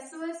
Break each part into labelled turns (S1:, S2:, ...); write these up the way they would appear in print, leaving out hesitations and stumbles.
S1: SOS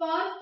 S1: 5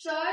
S1: 4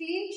S1: 3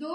S1: 2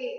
S1: 1.